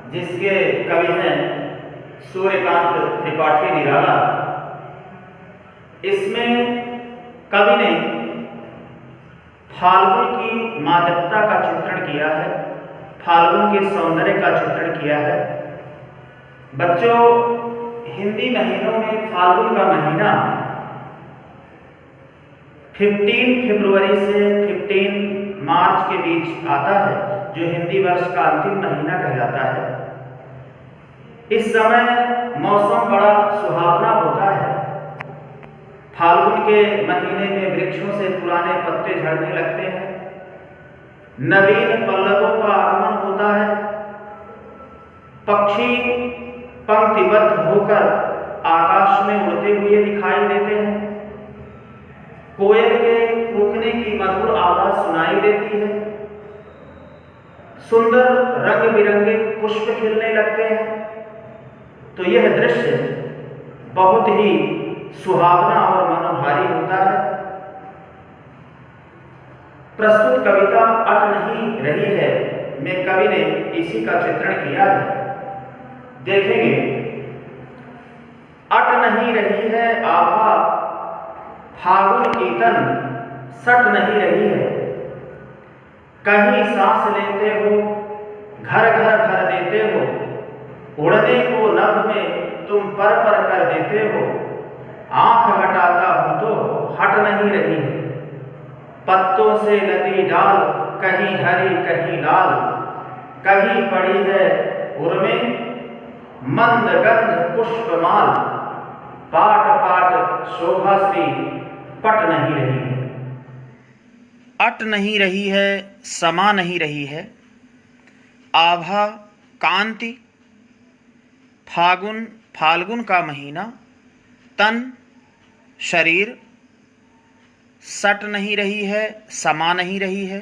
जिसके कवि हैं सूर्यकांत त्रिपाठी निराला। इसमें कवि ने फाल्गुन की मादकता का चित्रण किया है, फाल्गुन के सौंदर्य का चित्रण किया है। बच्चों, हिंदी महीनों में फाल्गुन का महीना 15 फरवरी से 15 मार्च के बीच आता है, जो हिंदी वर्ष का अंतिम महीना कहलाता है। इस समय मौसम बड़ा सुहावना होता है। फाल्गुन के महीने में वृक्षों से पुराने पत्ते झड़ने लगते हैं, नवीन पल्लवों का आगमन होता है, पक्षी पंक्तिबद्ध होकर आकाश में उड़ते हुए दिखाई देते हैं, कोयल के कूकने की मधुर आवाज सुनाई देती है, सुंदर रंग बिरंगे पुष्प खिलने लगते हैं। तो यह दृश्य बहुत ही सुहावना और मनोहारी होता है। प्रस्तुत कविता अट नहीं रही है में कवि ने इसी का चित्रण किया है। देखेंगे, अट नहीं रही है आभा फागुन की तन, सट नहीं रही है। कहीं सांस लेते हो, घर घर भर देते हो, उड़ने को नभ में तुम पर कर देते हो। आंख हटाता हूं तो हट नहीं रही है। पत्तों से लदी डाल, कहीं हरी कहीं लाल, कहीं पड़ी है उर्मे मंद गंध पुष्पमाल। पाट पाट शोभा श्री पट नहीं रही है। अट नहीं रही है, समा नहीं रही है। आभा कांति, फागुन फाल्गुन का महीना, तन शरीर, सट नहीं रही है, समा नहीं रही है।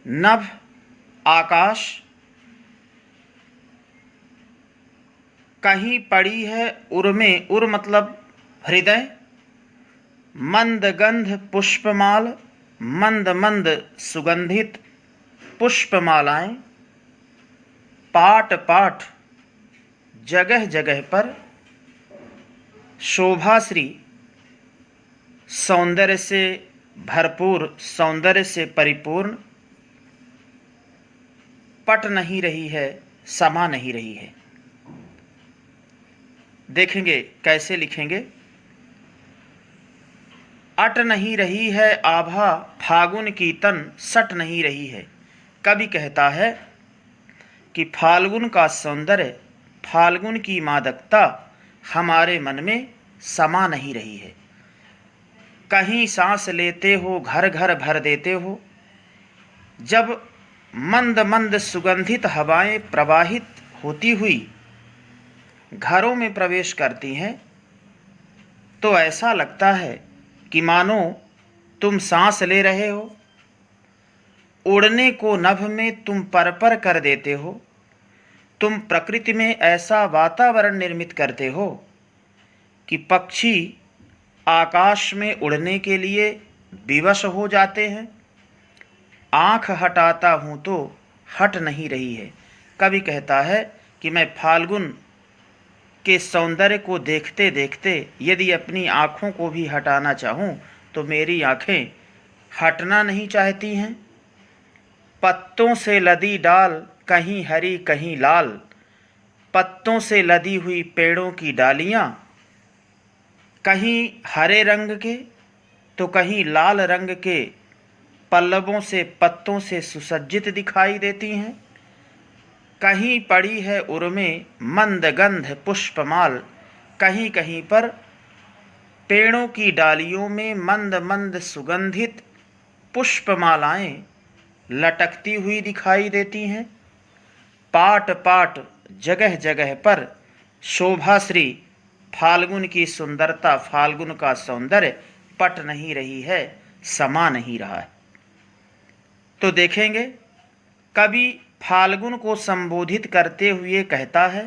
नभ आकाश, कहीं पड़ी है उर्मे, उर मतलब हृदय। मंद गंध पुष्पमाल, मंद मंद सुगंधित पुष्पमालाएं। पाट पाट जगह जगह पर। शोभाश्री सौंदर्य से भरपूर, सौंदर्य से परिपूर्ण। पट नहीं रही है, समा नहीं रही है। देखेंगे कैसे लिखेंगे। अट नहीं रही है आभा फागुन की तन, सट नहीं रही है। कवि कहता है कि फाल्गुन का सौंदर्य, फाल्गुन की मादकता हमारे मन में समा नहीं रही है। कहीं सांस लेते हो, घर घर भर देते हो। जब मंद मंद सुगंधित हवाएं प्रवाहित होती हुई घरों में प्रवेश करती हैं, तो ऐसा लगता है कि मानो तुम सांस ले रहे हो। उड़ने को नभ में तुम पर कर देते हो। तुम प्रकृति में ऐसा वातावरण निर्मित करते हो कि पक्षी आकाश में उड़ने के लिए विवश हो जाते हैं। आंख हटाता हूं तो हट नहीं रही है। कवि कहता है कि मैं फाल्गुन के सौंदर्य को देखते देखते यदि अपनी आँखों को भी हटाना चाहूँ तो मेरी आँखें हटना नहीं चाहती हैं। पत्तों से लदी डाल, कहीं हरी कहीं लाल। पत्तों से लदी हुई पेड़ों की डालियाँ कहीं हरे रंग के तो कहीं लाल रंग के पल्लवों से, पत्तों से सुसज्जित दिखाई देती हैं। कहीं पड़ी है उर्मे मंद गंध पुष्पमाल। कहीं कहीं पर पेड़ों की डालियों में मंद मंद सुगंधित पुष्पमालाएं लटकती हुई दिखाई देती हैं। पाट पाट जगह जगह पर शोभाश्री फाल्गुन की सुंदरता, फाल्गुन का सौंदर्य पट नहीं रही है, समा नहीं रहा है। तो देखेंगे, कवि फाल्गुन को संबोधित करते हुए कहता है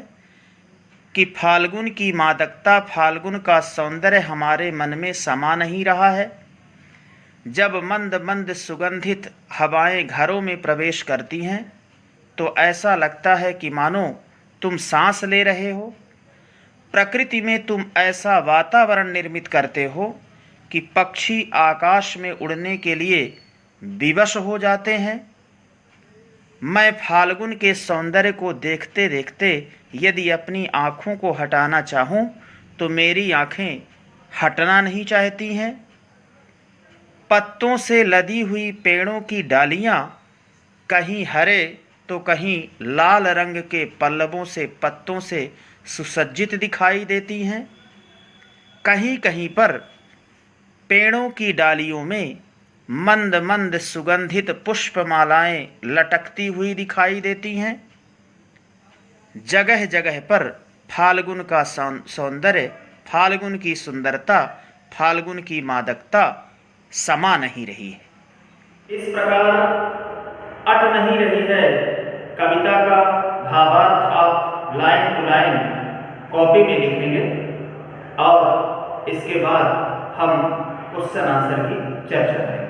कि फाल्गुन की मादकता, फाल्गुन का सौंदर्य हमारे मन में समा नहीं रहा है। जब मंद मंद सुगंधित हवाएं घरों में प्रवेश करती हैं तो ऐसा लगता है कि मानो तुम सांस ले रहे हो। प्रकृति में तुम ऐसा वातावरण निर्मित करते हो कि पक्षी आकाश में उड़ने के लिए विवश हो जाते हैं। मैं फाल्गुन के सौंदर्य को देखते देखते यदि अपनी आँखों को हटाना चाहूँ तो मेरी आँखें हटना नहीं चाहती हैं। पत्तों से लदी हुई पेड़ों की डालियाँ कहीं हरे तो कहीं लाल रंग के पल्लवों से पत्तों से सुसज्जित दिखाई देती हैं। कहीं कहीं पर पेड़ों की डालियों में मंद मंद सुगंधित पुष्पमालाएं लटकती हुई दिखाई देती हैं। जगह जगह पर फाल्गुन का सौंदर्य, फाल्गुन की सुंदरता, फाल्गुन की मादकता समा नहीं रही है। इस प्रकार अट नहीं रही है कविता का भावार्थ। आप लाइन टू लाइन कॉपी में लिखेंगे और इसके बाद हम क्वेश्चन आंसर की चर्चा करेंगे।